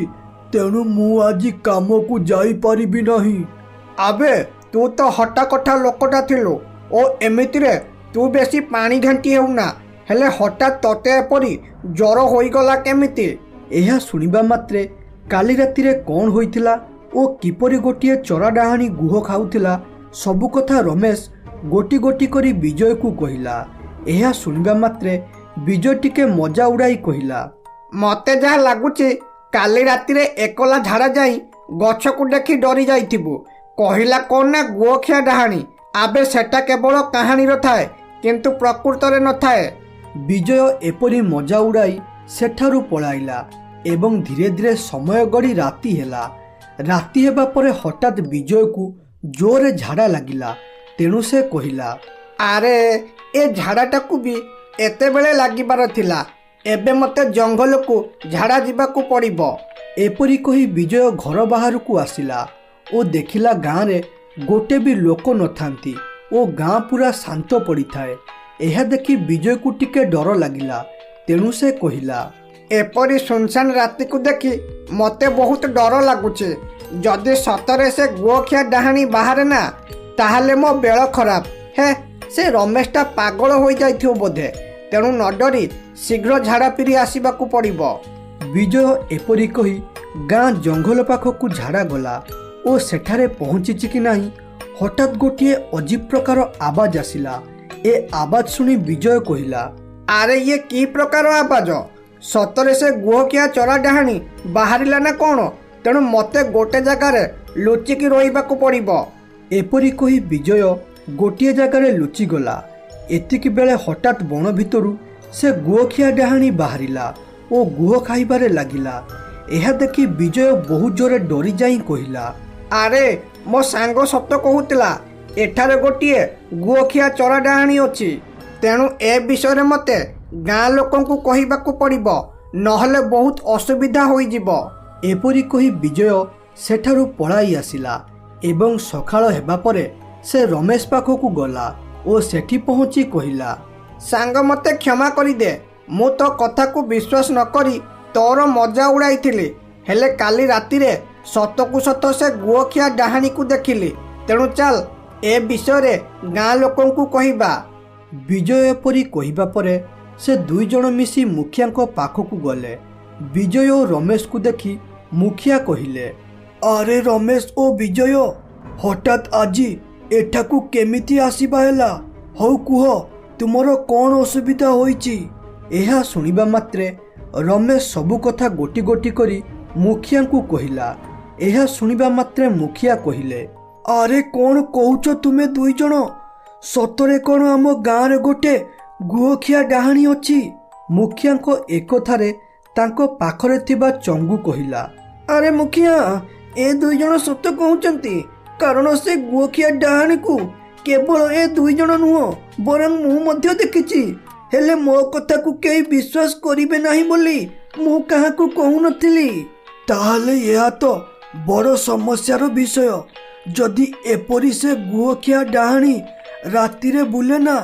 ତେଣୁ ମୁଁ ଆଜି କାମକୁ ଯାଇପାରିବି ନାହିଁ। ଆବେ, ତୁ ତ ହଟାକଟା ଲୋକଟା ଥିଲୁ ଓ ଏମିତିରେ ତୁ ବେଶୀ ପାଣି ଘାଣ୍ଟି ହେଉନା, ହେଲେ ହଠାତ୍ ତତେ ଏପରି ଜ୍ୱର ହୋଇଗଲା କେମିତି? ଏହା ଶୁଣିବା ମାତ୍ରେ କାଲି ରାତିରେ କ'ଣ ହୋଇଥିଲା ଓ କିପରି ଗୋଟିଏ ଚରା ଡାହାଣୀ ଗୁହ ଖାଉଥିଲା ସବୁ କଥା ରମେଶ ଗୋଟି ଗୋଟି କରି ବିଜୟକୁ କହିଲା। ଏହା ଶୁଣିବା ମାତ୍ରେ ବିଜୟ ଟିକେ ମଜା ଉଡ଼ାଇ କହିଲା, ମୋତେ ଯାହା ଲାଗୁଛି କାଲି ରାତିରେ ଏକଲା ଝାଡ଼ା ଯାଇ ଗଛକୁ ଦେଖି ଡରି ଯାଇଥିବୁ। କହିଲା କ'ଣ ନା ଗୁଅଖିଆ ଡାହାଣୀ। ଆବେ, ସେଟା କେବଳ କାହାଣୀର ଥାଏ, କିନ୍ତୁ ପ୍ରକୃତରେ ନଥାଏ। ବିଜୟ ଏପରି ମଜା ଉଡ଼ାଇ ସେଠାରୁ ପଳାଇଲା ଏବଂ ଧୀରେ ଧୀରେ ସମୟ ଗଡ଼ି ରାତି ହେଲା। ରାତି ହେବା ପରେ ହଠାତ୍ ବିଜୟକୁ ଜୋରରେ ଝାଡ଼ା ଲାଗିଲା। ତେଣୁ ସେ କହିଲା, ଆରେ, ଏ ଝାଡ଼ାଟାକୁ ବି ଏତେବେଳେ ଲାଗିବାର ଥିଲା। ଏବେ ମୋତେ ଜଙ୍ଗଲକୁ ଝାଡ଼ା ଯିବାକୁ ପଡ଼ିବ। ଏପରି କହି ବିଜୟ ଘର ବାହାରକୁ ଆସିଲା ଓ ଦେଖିଲା ଗାଁରେ ଗୋଟେ ବି ଲୋକ ନଥାନ୍ତି ଓ ଗାଁ ପୁରା ଶାନ୍ତ ପଡ଼ିଥାଏ। ଏହା ଦେଖି ବିଜୟକୁ ଟିକେ ଡର ଲାଗିଲା। ତେଣୁ ସେ କହିଲା, ଏପରି ସୁନସାନ ରାତିକୁ ଦେଖି ମୋତେ ବହୁତ ଡର ଲାଗୁଛି। ଯଦି ସତରେ ସେ ଗୁଅଖିଆ ଡାହାଣୀ ବାହାରେ ନା, ତାହେଲେ ମୋ ବେଳ ଖରାପ। ହେ, ସେ ରମେଶଟା ପାଗଳ ହୋଇଯାଇଥିବ ବୋଧେ। ତେଣୁ ନ ଡରି ଶୀଘ୍ର ଝାଡ଼ା ପିରି ଆସିବାକୁ ପଡ଼ିବ। ବିଜୟ ଏପରି କହି ଗାଁ ଜଙ୍ଗଲ ପାଖକୁ ଝାଡ଼ା ଗଲା ଓ ସେଠାରେ ପହଞ୍ଚିଛି କି ନାହିଁ ହଠାତ୍ ଗୋଟିଏ ଅଜୀବ ପ୍ରକାର ଆବାଜ ଆସିଲା। ଏ ଆବାଜ ଶୁଣି ବିଜୟ କହିଲା, ଆରେ, ଇଏ କି ପ୍ରକାର ଆବାଜ? ସତରେ ସେ ଗୁଅଖିଆ ଚରା ଡାହାଣୀ ବାହାରିଲା ନା କ'ଣ? ତେଣୁ ମୋତେ ଗୋଟେ ଜାଗାରେ ଲୁଚିକି ରହିବାକୁ ପଡ଼ିବ। ଏପରି କହି ବିଜୟ ଗୋଟିଏ ଜାଗାରେ ଲୁଚିଗଲା। ଏତିକି ବେଳେ ହଠାତ୍ ବଣ ଭିତରୁ ସେ ଗୁଅଖିଆ ଡାହାଣୀ ବାହାରିଲା ଓ ଗୁହ ଖାଇବାରେ ଲାଗିଲା। ଏହା ଦେଖି ବିଜୟ ବହୁତ ଜୋରେ ଡରି ଯାଇ କହିଲା, ଆରେ, ମୋ ସାଙ୍ଗ ସତ କହୁଥିଲା, ଏଠାରେ ଗୋଟିଏ ଗୁଅଖିଆ ଚରା ଡାହାଣୀ ଅଛି। ତେଣୁ ଏ ବିଷୟରେ ମୋତେ ଗାଁ ଲୋକଙ୍କୁ କହିବାକୁ ପଡ଼ିବ, ନହେଲେ ବହୁତ ଅସୁବିଧା ହୋଇଯିବ। ଏପରି କହି ବିଜୟ ସେଠାରୁ ପଳାଇ ଆସିଲା ଏବଂ ସକାଳ ହେବା ପରେ ସେ ରମେଶ ପାଖକୁ ଗଲା ଓ ସେଠି ପହଞ୍ଚି କହିଲା, ସାଙ୍ଗ, ମୋତେ କ୍ଷମା କରିଦେ। ମୁଁ ତୋ କଥାକୁ ବିଶ୍ୱାସ ନ କରି ତୋର ମଜା ଉଡ଼ାଇଥିଲି। ହେଲେ କାଲି ରାତିରେ ସତକୁ ସତ ସେ ଗୁଅଖିଆ ଡାହାଣୀକୁ ଦେଖିଲି। ତେଣୁ ଚାଲ ଏ ବିଷୟରେ ଗାଁ ଲୋକଙ୍କୁ କହିବା। ବିଜୟ ଏପରି କହିବା ପରେ ସେ ଦୁଇ ଜଣ ମିଶି ମୁଖିଆଙ୍କ ପାଖକୁ ଗଲେ। ବିଜୟ ଓ ରମେଶକୁ ଦେଖି ମୁଖିଆ କହିଲେ, ଆରେ ରମେଶ ଓ ବିଜୟ, ହଠାତ୍ ଆଜି ଏଠାକୁ କେମିତି ଆସିବା ହେଲା? ହଉ କୁହ, ତୁମର କ'ଣ ଅସୁବିଧା ହୋଇଛି? ଏହା ଶୁଣିବା ମାତ୍ରେ ରମେଶ ସବୁ କଥା ଗୋଟି ଗୋଟି କରି ମୁଖିଆଙ୍କୁ କହିଲା। ଏହା ଶୁଣିବା ମାତ୍ରେ ମୁଖିଆ କହିଲେ, ଆରେ କ'ଣ କହୁଛ ତୁମେ ଦୁଇ ଜଣ? ସତରେ କ'ଣ ଆମ ଗାଁରେ ଗୋଟେ ଗୁଅଖିଆ ଡାହାଣୀ ଅଛି? ମୁଖିଆଙ୍କ ଏକଥାରେ ତାଙ୍କ ପାଖରେ ଥିବା ଚଙ୍ଗୁ କହିଲା, ଆରେ ମୁଖିଆ, ଏ ଦୁଇ ଜଣ ସତ କହୁଛନ୍ତି। କାରଣ ସେ ଗୁଅଖିଆ ଡାହାଣୀକୁ କେବଳ ଏ ଦୁଇ ଜଣ ନୁହଁ, ବରଂ ମୁଁ ମଧ୍ୟ ଦେଖିଛି। ହେଲେ ମୋ କଥାକୁ କେହି ବିଶ୍ୱାସ କରିବେ ନାହିଁ ବୋଲି ମୁଁ କାହାକୁ କହୁନଥିଲି। ତାହେଲେ ଏହା ତ ବଡ଼ ସମସ୍ୟାର ବିଷୟ। ଯଦି ଏପରି ସେ ଗୁଅଖିଆ ଡାହାଣୀ ରାତିରେ ବୁଲେ ନା,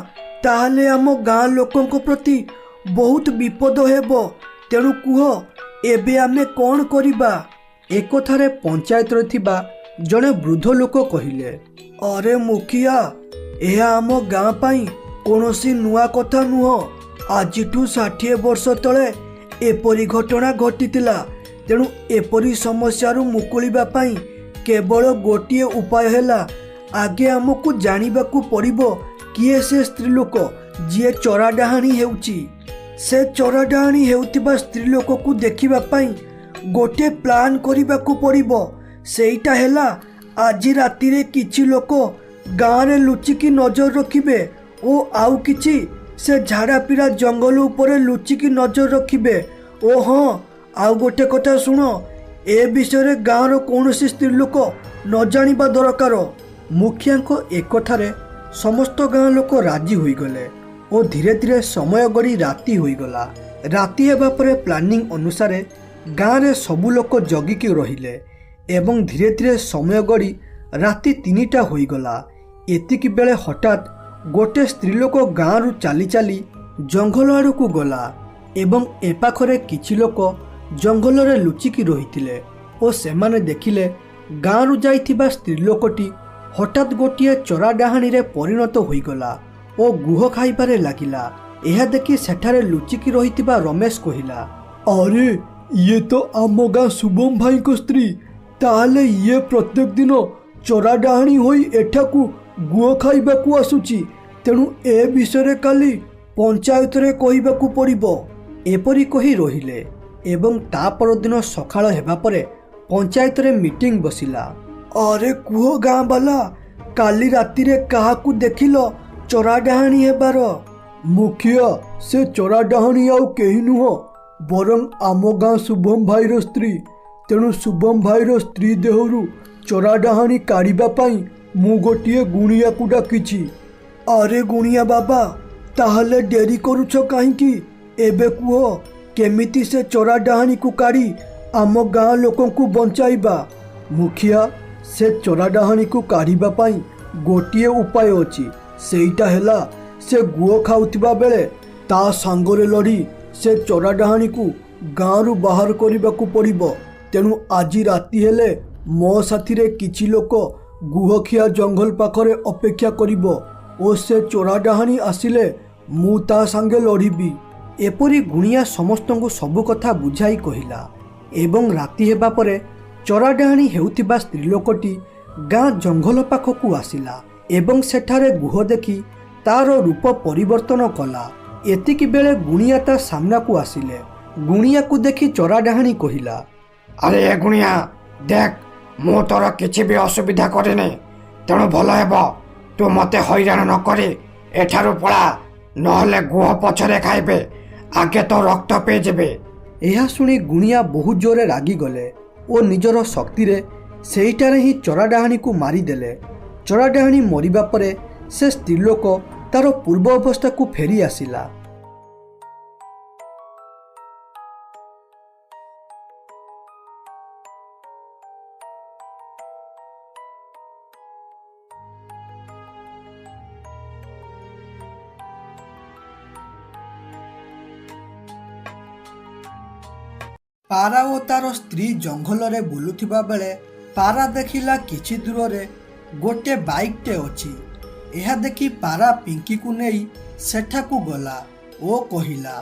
ତାହେଲେ ଆମ ଗାଁ ଲୋକଙ୍କ ପ୍ରତି ବହୁତ ବିପଦ ହେବ। ତେଣୁ କୁହ, ଏବେ ଆମେ କ'ଣ କରିବା? ଏକଥାରେ ପଞ୍ଚାୟତରେ ଥିବା ଜଣେ ବୃଦ୍ଧ ଲୋକ କହିଲେ, ଆରେ ମୁଖିଆ, ଏହା ଆମ ଗାଁ ପାଇଁ କୌଣସି ନୂଆ କଥା ନୁହଁ। ଆଜିଠୁ 60 ବର୍ଷ ତଳେ ଏପରି ଘଟଣା ଘଟିଥିଲା। ତେଣୁ ଏପରି ସମସ୍ୟାରୁ ମୁକୁଳିବା ପାଇଁ କେବଳ ଗୋଟିଏ ଉପାୟ ହେଲା, ଆଗେ ଆମକୁ ଜାଣିବାକୁ ପଡ଼ିବ କିଏ ସେ ସ୍ତ୍ରୀ ଲୋକ ଯିଏ ଚୋରା ଡାହାଣୀ ହେଉଛି। ସେ ଚୋରା ଡାହାଣୀ ହେଉଥିବା ସ୍ତ୍ରୀ ଲୋକକୁ ଦେଖିବା ପାଇଁ ଗୋଟିଏ ପ୍ଲାନ୍ କରିବାକୁ ପଡ଼ିବ। ସେଇଟା ହେଲା, ଆଜି ରାତିରେ କିଛି ଲୋକ ଗାଁରେ ଲୁଚିକି ନଜର ରଖିବେ ଓ ଆଉ କିଛି ସେ ଝାଡ଼ାପିଡ଼ା ଜଙ୍ଗଲ ଉପରେ ଲୁଚିକି ନଜର ରଖିବେ। ଓ ହଁ, ଆଉ ଗୋଟେ କଥା ଶୁଣ, ଏ ବିଷୟରେ ଗାଁର କୌଣସି ସ୍ତ୍ରୀ ଲୋକ ନ ଜାଣିବା ଦରକାର। ମୁଖିଆଙ୍କ ଏକଥାରେ ସମସ୍ତ ଗାଁ ଲୋକ ରାଜି ହୋଇଗଲେ ଓ ଧୀରେ ଧୀରେ ସମୟ ଗଡ଼ି ରାତି ହୋଇଗଲା। ରାତି ହେବା ପରେ ପ୍ଲାନିଂ ଅନୁସାରେ ଗାଁରେ ସବୁ ଲୋକ ଜଗିକି ରହିଲେ ଏବଂ ଧୀରେ ଧୀରେ ସମୟ ଗଡ଼ି ରାତି 3ଟା ହୋଇଗଲା। ଏତିକି ବେଳେ ହଠାତ୍ ଗୋଟେ ସ୍ତ୍ରୀ ଲୋକ ଗାଁରୁ ଚାଲି ଚାଲି ଜଙ୍ଗଲ ଆଡ଼କୁ ଗଲା ଏବଂ ଏପାଖରେ କିଛି ଲୋକ ଜଙ୍ଗଲରେ ଲୁଚିକି ରହିଥିଲେ ଓ ସେମାନେ ଦେଖିଲେ ଗାଁରୁ ଯାଇଥିବା ସ୍ତ୍ରୀ ଲୋକଟି ହଠାତ୍ ଗୋଟିଏ ଚୋରା ଡାହାଣୀରେ ପରିଣତ ହୋଇଗଲା ଓ ଗୁହ ଖାଇବାରେ ଲାଗିଲା। ଏହା ଦେଖି ସେଠାରେ ଲୁଚିକି ରହିଥିବା ରମେଶ କହିଲା, ଆରେ ଇଏ ତ ଆମ ଗାଁ ଶୁଭମ ଭାଇଙ୍କ ସ୍ତ୍ରୀ। ତାହେଲେ ଇଏ ପ୍ରତ୍ୟେକ ଦିନ ଚୋରା ଡାହାଣୀ ହୋଇ ଏଠାକୁ ଗୁଅ ଖାଇବାକୁ ଆସୁଛି। ତେଣୁ ଏ ବିଷୟରେ କାଲି ପଞ୍ଚାୟତରେ କହିବାକୁ ପଡ଼ିବ। ଏପରି କହି ରହିଲେ ଏବଂ ତା ପରଦିନ ସକାଳ ହେବା ପରେ ପଞ୍ଚାୟତରେ ମିଟିଂ ବସିଲା। ଆରେ କୁହ ଗାଁ ବାଲା, କାଲି ରାତିରେ କାହାକୁ ଦେଖିଲ ଚୋରା ଡାହାଣୀ ହେବାର? ମୁଖିଆ, ସେ ଚୋରା ଡାହାଣୀ ଆଉ କେହି ନୁହଁ, ବରଂ ଆମ ଗାଁ ଶୁଭମ ଭାଇର ସ୍ତ୍ରୀ। ତେଣୁ ଶୁଭମ ଭାଇର ସ୍ତ୍ରୀ ଦେହରୁ ଚୋରା ଡାହାଣୀ କାଢ଼ିବା ପାଇଁ ମୁଁ ଗୋଟିଏ ଗୁଣିଆକୁ ଡାକିଛି। ଆରେ ଗୁଣିଆ ବାବା, ତାହେଲେ ଡେରି କରୁଛ କାହିଁକି? ଏବେ କୁହ, କେମିତି ସେ ଚୋରା ଡାହାଣୀକୁ କାଢ଼ି ଆମ ଗାଁ ଲୋକଙ୍କୁ ବଞ୍ଚାଇବା? ମୁଖିଆ, ସେ ଚୋରା ଡାହାଣୀକୁ କାଢ଼ିବା ପାଇଁ ଗୋଟିଏ ଉପାୟ ଅଛି। ସେଇଟା ହେଲା, ସେ ଗୁଅ ଖାଉଥିବା ବେଳେ ତା ସାଙ୍ଗରେ ଲଢ଼ି ସେ ଚୋରା ଡାହାଣୀକୁ ଗାଁରୁ ବାହାର କରିବାକୁ ପଡ଼ିବ। ତେଣୁ ଆଜି ରାତି ହେଲେ ମୋ ସାଥିରେ କିଛି ଲୋକ ଗୁହଖିଆ ଜଙ୍ଗଲ ପାଖରେ ଅପେକ୍ଷା କରିବ ଓ ସେ ଚୋରା ଡାହାଣୀ ଆସିଲେ ମୁଁ ତା ସାଙ୍ଗେ ଲଢ଼ିବି। ଏପରି ଗୁଣିଆ ସମସ୍ତଙ୍କୁ ସବୁ କଥା ବୁଝାଇ କହିଲା ଏବଂ ରାତି ହେବା ପରେ ଚୋରା ଡାହାଣୀ ହେଉଥିବା ସ୍ତ୍ରୀ ଲୋକଟି ଗାଁ ଜଙ୍ଗଲ ପାଖକୁ ଆସିଲା ଏବଂ ସେଠାରେ ଗୁହ ଦେଖି ତାର ରୂପ ପରିବର୍ତ୍ତନ କଲା। ଏତିକି ବେଳେ ଗୁଣିଆ ତା ସାମ୍ନାକୁ ଆସିଲେ। ଗୁଣିଆକୁ ଦେଖି ଚୋରା ଡାହାଣୀ କହିଲା, ଆରେ ଏ ଗୁଣିଆ, ଦେଖ, ମୁଁ ତୋର କିଛି ବି ଅସୁବିଧା କରିନି। ତେଣୁ ଭଲ ହେବ ତୁ ମୋତେ ହଇରାଣ ନ କରି ଏଠାରୁ ପଳା, ନହେଲେ ଗୁହ ପଛରେ ଖାଇବେ, ଆଗେ ତ ରକ୍ତ ପିଇଯିବେ। ଏହା ଶୁଣି ଗୁଣିଆ ବହୁତ ଜୋରରେ ରାଗିଗଲେ ଓ ନିଜର ଶକ୍ତିରେ ସେଇଟାରେ ହିଁ ଚୋରା ଡାହାଣୀକୁ ମାରିଦେଲେ। ଚୋରା ଡାହାଣୀ ମରିବା ପରେ ସେ ସ୍ତ୍ରୀ ଲୋକ ତାର ପୂର୍ବ ଅବସ୍ଥାକୁ ଫେରି ଆସିଲା। ପାରା ଓ ତାର ସ୍ତ୍ରୀ ଜଙ୍ଗଲରେ ବୁଲୁଥିବା ବେଳେ ପାରା ଦେଖିଲା କିଛି ଦୂରରେ ଗୋଟେ ବାଇକ୍ଟେ ଅଛି। ଏହା ଦେଖି ପାରା ପିଙ୍କିକୁ ନେଇ ସେଠାକୁ ଗଲା ଓ କହିଲା,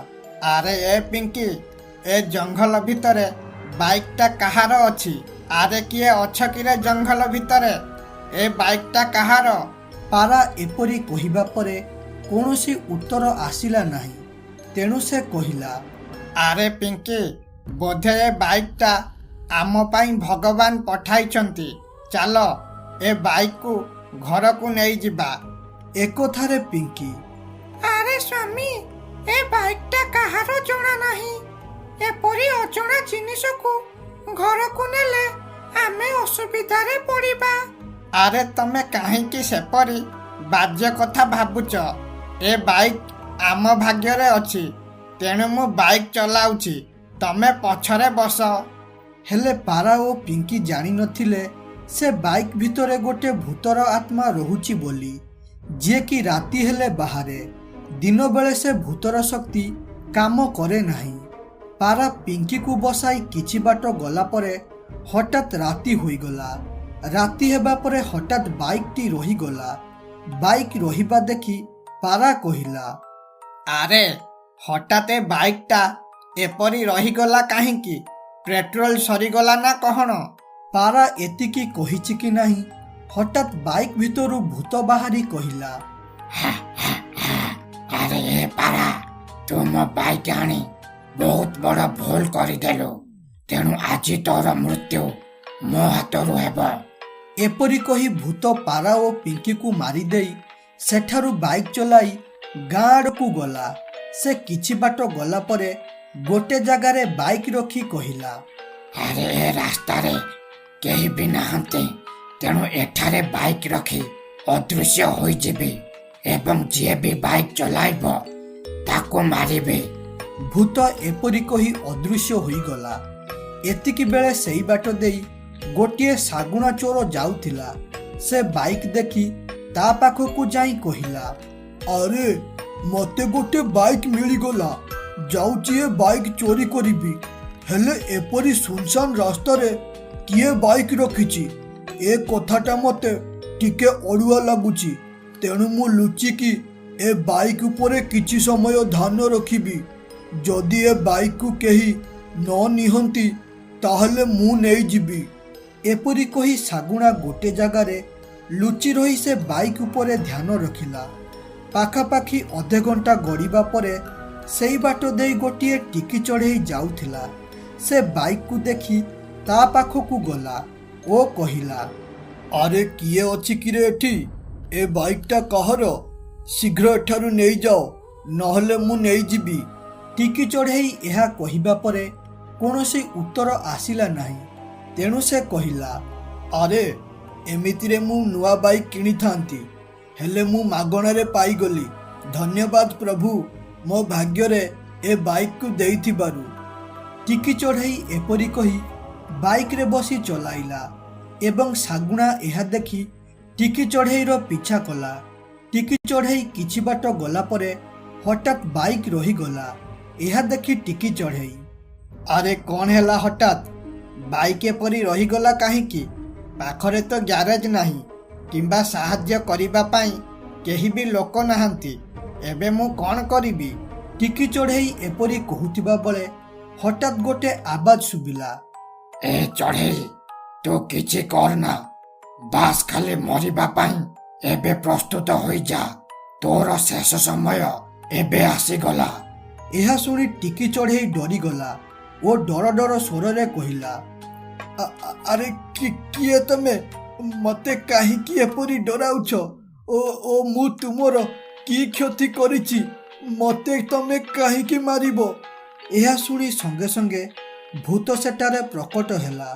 ଆରେ ଏ ପିଙ୍କି, ଏ ଜଙ୍ଗଲ ଭିତରେ ବାଇକ୍ଟା କାହାର ଅଛି? ଆରେ କିଏ ଅଛ କିରେ ଜଙ୍ଗଲ ଭିତରେ? ଏ ବାଇକ୍ଟା କାହାର? ପାରା ଏପରି କହିବା ପରେ କୌଣସି ଉତ୍ତର ଆସିଲା ନାହିଁ। ତେଣୁ ସେ କହିଲା, ଆରେ ପିଙ୍କି, ବୋଧେ ଏ ବାଇକ୍ଟା ଆମ ପାଇଁ ଭଗବାନ ପଠାଇଛନ୍ତି। ଚାଲ ଏ ବାଇକ୍କୁ ଘରକୁ ନେଇଯିବା। ଏକଥାରେ ପିଙ୍କି, ଆରେ ସ୍ୱାମୀ, ଏ ବାଇକ୍ଟା କାହାର ଜଣା ନାହିଁ। ଏପରି ଅଜଣା ଜିନିଷକୁ ଘରକୁ ନେଲେ ଆମେ ଅସୁବିଧାରେ ପଡ଼ିବା। ଆରେ ତମେ କାହିଁକି ସେପରି ବାଜ୍ୟ କଥା ଭାବୁଛ? ଏ ବାଇକ୍ ଆମ ଭାଗ୍ୟରେ ଅଛି, ତେଣୁ ମୁଁ ବାଇକ୍ ଚଲାଉଛି, ତମେ ପଛରେ ବସ। ହେଲେ ପାରା ଓ ପିଙ୍କି ଜାଣିନଥିଲେ ସେ ବାଇକ୍ ଭିତରେ ଗୋଟେ ଭୂତର ଆତ୍ମା ରହୁଛି ବୋଲି, ଯିଏକି ରାତି ହେଲେ ବାହାରେ। ଦିନ ବେଳେ ସେ ଭୂତର ଶକ୍ତି କାମ କରେ ନାହିଁ। ପାରା ପିଙ୍କିକୁ ବସାଇ କିଛି ବାଟ ଗଲା ପରେ ହଠାତ୍ ରାତି ହୋଇଗଲା। ରାତି ହେବା ପରେ ହଠାତ୍ ବାଇକ୍ଟି ରହିଗଲା। ବାଇକ୍ ରହିବା ଦେଖି ପାରା କହିଲା, ଆରେ ହଠାତ୍ ଏ ବାଇକ୍ଟା ଏପରି ରହିଗଲା କାହିଁକି? ପେଟ୍ରୋଲ ସରିଗଲା ନା କଣ? ପାରା ଏତିକି କହିଛି କି ନାହିଁ, ହଠାତ୍ ବାଇକ୍ ଭିତରୁ ଭୂତ ବାହାରି କହିଲା, ଆରେ ଏ ପାରା, ତୁ ମୋ ବାଇକ୍ ଆଣି ବହୁତ ବଡ଼ ଭୁଲ କରିଦେଲୁ। ତେଣୁ ଆଜି ତୋର ମୃତ୍ୟୁ ମୋ ହାତରୁ ହେବ। ଏପରି କହି ଭୂତ ପାରା ଓ ପିଙ୍କିକୁ ମାରିଦେଇ ସେଠାରୁ ବାଇକ୍ ଚଲାଇ ଗାଁ ଆଡ଼କୁ ଗଲା। ସେ କିଛି ବାଟ ଗଲା ପରେ ଗୋଟେ ଜାଗାରେ ବାଇକ୍ ରଖି କହିଲା, ଆରେ ଏ ରାସ୍ତାରେ କେହି ବି ନାହାନ୍ତି, ତେଣୁ ଏଠାରେ ବାଇକ୍ ରଖି ଅଦୃଶ୍ୟ ହୋଇଯିବି ଏବଂ ଯିଏ ବି ବାଇକ୍ ଚଲାଇବ ତାକୁ ମାରିବି। ଭୂତ ଏପରି କହି ଅଦୃଶ୍ୟ ହୋଇଗଲା। ଏତିକି ବେଳେ ସେଇ ବାଟ ଦେଇ ଗୋଟିଏ ଶାଗୁଣା ଚୋର ଯାଉଥିଲା। ସେ ବାଇକ୍ ଦେଖି ତା ପାଖକୁ ଯାଇ କହିଲା, ଆରେ ମତେ ଗୋଟେ ବାଇକ୍ ମିଳିଗଲା, ଯାଉଛି ଏ ବାଇକ୍ ଚୋରି କରିବି। ହେଲେ ଏପରି ସୁନସାନ ରାସ୍ତାରେ କିଏ ବାଇକ୍ ରଖିଛି? ଏ କଥାଟା ମତେ ଟିକେ ଅଡୁଆ ଲାଗୁଛି। ତେଣୁ ମୁଁ ଲୁଚିକି ଏ ବାଇକ୍ ଉପରେ କିଛି ସମୟ ଧ୍ୟାନ ରଖିବି। ଯଦି ଏ ବାଇକ୍କୁ କେହି ନ ନିଅନ୍ତି ତାହେଲେ ମୁଁ ନେଇଯିବି। ଏପରି କହି ଶାଗୁଣା ଗୋଟେ ଜାଗାରେ ଲୁଚି ରହି ସେ ବାଇକ୍ ଉପରେ ଧ୍ୟାନ ରଖିଲା। ପାଖାପାଖି ଅଧଘଣ୍ଟା ଗଡ଼ିବା ପରେ ସେଇ ବାଟ ଦେଇ ଗୋଟିଏ ଟିକି ଚଢ଼େଇ ଯାଉଥିଲା। ସେ ବାଇକ୍କୁ ଦେଖି ତା ପାଖକୁ ଗଲା ଓ କହିଲା, ଆରେ କିଏ ଅଛି କିରେ ଏଠି? ଏ ବାଇକ୍ଟା କାହାର? ଶୀଘ୍ର ଏଠାରୁ ନେଇଯାଅ, ନହେଲେ ମୁଁ ନେଇଯିବି। ଟିକି ଚଢ଼େଇ ଏହା କହିବା ପରେ କୌଣସି ଉତ୍ତର ଆସିଲା ନାହିଁ। ତେଣୁ ସେ କହିଲା, ଆରେ ଏମିତିରେ ମୁଁ ନୂଆ ବାଇକ୍ କିଣିଥାନ୍ତି, ହେଲେ ମୁଁ ମାଗଣାରେ ପାଇଗଲି। ଧନ୍ୟବାଦ ପ୍ରଭୁ, ମୋ ଭାଗ୍ୟରେ ଏ ବାଇକ୍କୁ ଦେଇଥିବାରୁ। ଟିକି ଚଢ଼େଇ ଏପରି କହି ବାଇକ୍ରେ ବସି ଚଲାଇଲା ଏବଂ ଶାଗୁଣା ଏହା ଦେଖି ଟିକି ଚଢ଼େଇର ପିଛା କଲା। ଟିକି ଚଢ଼େଇ କିଛି ବାଟ ଗଲା ପରେ ହଠାତ୍ ବାଇକ୍ ରହିଗଲା। ଏହା ଦେଖି ଟିକି ଚଢ଼େଇ, ଆରେ କଣ ହେଲା ହଠାତ୍? ବାଇକ୍ ଏପରି ରହିଗଲା କାହିଁକି? ପାଖରେ ତ ଗ୍ୟାରେଜ ନାହିଁ କିମ୍ବା ସାହାଯ୍ୟ କରିବା ପାଇଁ କେହି ବି ଲୋକ ନାହାନ୍ତି। ଏବେ ମୁଁ କଣ କରିବି? ଟିକି ଚଢ଼େଇ ଏପରି କହୁଥିବା ବେଳେ ହଠାତ୍ ଗୋଟେ ଆବାଜ ଶୁଭିଲା, ଏ ଚଢ଼େଇ, ତୁ କିଛି କରନା, ବାସ୍ ଖାଲି ମରିବା ପାଇଁ ଏବେ ପ୍ରସ୍ତୁତ ହୋଇଯା। ତୋର ଶେଷ ସମୟ ଏବେ ଆସିଗଲା। ଏହା ଶୁଣି ଟିକି ଚଢ଼େଇ ଡରିଗଲା ଓ ଡର ଡର ସ୍ୱରରେ କହିଲା, ଆରେ କିଏ ତମେ? ମତେ କାହିଁକି ଏପରି ଡରାଉଛ? ଓ ମୁଁ ତୁମର କି କ୍ଷତି କରିଛି? ମତେ ତମେ କାହିଁକି ମାରିବ? ଏହା ଶୁଣି ସଙ୍ଗେ ସଙ୍ଗେ ଭୂତ ସେଠାରେ ପ୍ରକଟ ହେଲା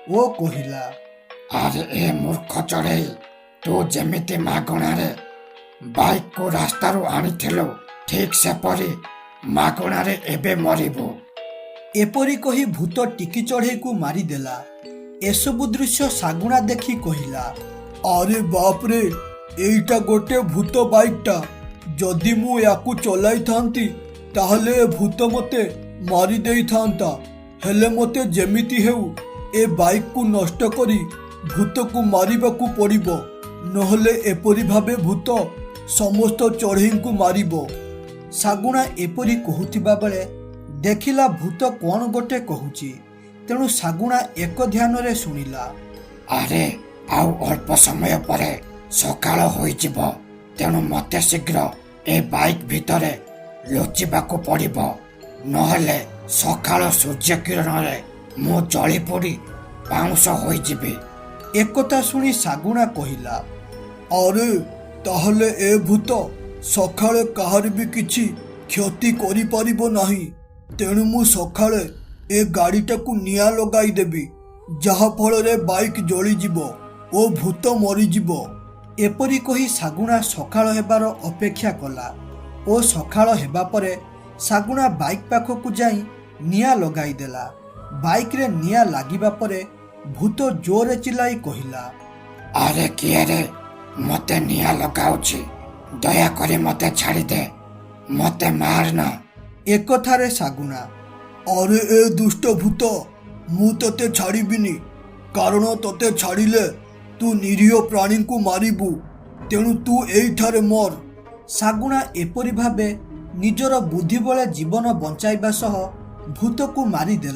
ଓ କହିଲା, ଆରେ ଏ ମୂର୍ଖ ଚଢ଼େଇ, ତୁ ଯେମିତି ମାଗଣାରେ ବାଇକ୍କୁ ରାସ୍ତାରୁ ଆଣିଥିଲୁ, ଠିକ୍ ସେପରି ମାଗଣାରେ ଏବେ ମରିବୁ। ଏପରି କହି ଭୂତ ଟିକି ଚଢ଼େଇକୁ ମାରିଦେଲା। ଏସବୁ ଦୃଶ୍ୟ ଶାଗୁଣା ଦେଖି କହିଲା, ଆରେ ବାପରେ, ଏଇଟା ଗୋଟେ ଭୂତ ବାଇକ୍ଟା। ଯଦି ମୁଁ ୟାକୁ ଚଲାଇଥାନ୍ତି ତାହେଲେ ଏ ଭୂତ ମତେ ମାରି ଦେଇଥାନ୍ତା। ହେଲେ ମତେ ଯେମିତି ହେଉ ଏ ବାଇକ୍କୁ ନଷ୍ଟ କରି ଭୂତକୁ ମାରିବାକୁ ପଡ଼ିବ, ନହେଲେ ଏପରି ଭାବେ ଭୂତ ସମସ୍ତ ଚଢ଼େଇଙ୍କୁ ମାରିବ। ଶାଗୁଣା ଏପରି କହୁଥିବା ବେଳେ ଦେଖିଲା ଭୂତ କ'ଣ ଗୋଟେ କହୁଛି। ତେଣୁ ଶାଗୁଣା ଏକ ଧ୍ୟାନରେ ଶୁଣିଲା, ଆରେ ଆଉ ଅଳ୍ପ ସମୟ ପରେ ସକାଳ ହୋଇଯିବ, ତେଣୁ ମୋତେ ଶୀଘ୍ର ଏ ବାଇକ୍ ଭିତରେ ଲୁଚିବାକୁ ପଡ଼ିବ, ନହେଲେ ସକାଳ ସୂର୍ଯ୍ୟ କିରଣରେ ମୁଁ ଜଳି ପୋଡ଼ି ପାଉଁଶ ହୋଇଯିବି। ଏକଥା ଶୁଣି ଶାଗୁଣା କହିଲା, ଆରେ ତାହେଲେ ଏ ଭୂତ ସକାଳେ କାହାର ବି କିଛି କ୍ଷତି କରିପାରିବ ନାହିଁ। ତେଣୁ ମୁଁ ସକାଳେ ଏ ଗାଡ଼ିଟାକୁ ନିଆଁ ଲଗାଇଦେବି, ଯାହାଫଳରେ ବାଇକ୍ ଜଳିଯିବ ଓ ଭୂତ ମରିଯିବ। ଏପରି କହି ଶାଗୁଣା ସକାଳ ହେବାର ଅପେକ୍ଷା କଲା ଓ ସକାଳ ହେବା ପରେ ଶାଗୁଣା ବାଇକ୍ ପାଖକୁ ଯାଇ ନିଆଁ ଲଗାଇଦେଲା। ବାଇକ୍ରେ ନିଆଁ ଲାଗିବା ପରେ ଭୂତ ଜୋରରେ ଚିଲ୍ଲାଇ କହିଲା, ଆରେ କିଏ ରେ ମତେ ନିଆଁ ଲଗାଉଛି? ଦୟାକରି ମତେ ଛାଡ଼ିଦେ, ମତେ ମାରନା। ଏକଥାରେ ଶାଗୁଣା, ଆରେ ଏ ଦୁଷ୍ଟ ଭୂତ, ମୁଁ ତତେ ଛାଡ଼ିବିନି, କାରଣ ତତେ ଛାଡ଼ିଲେ ତୁ ନିରୀହ ପ୍ରାଣୀଙ୍କୁ ମାରିବୁ, ତେଣୁ ତୁ ଏଇଠାରେ ମର। ଶାଗୁଣା ଏପରି ଭାବେ ନିଜର ବୁଦ୍ଧି ବଳେ ଜୀବନ ବଞ୍ଚାଇବା ସହ ଭୂତକୁ ମାରିଦେଲା।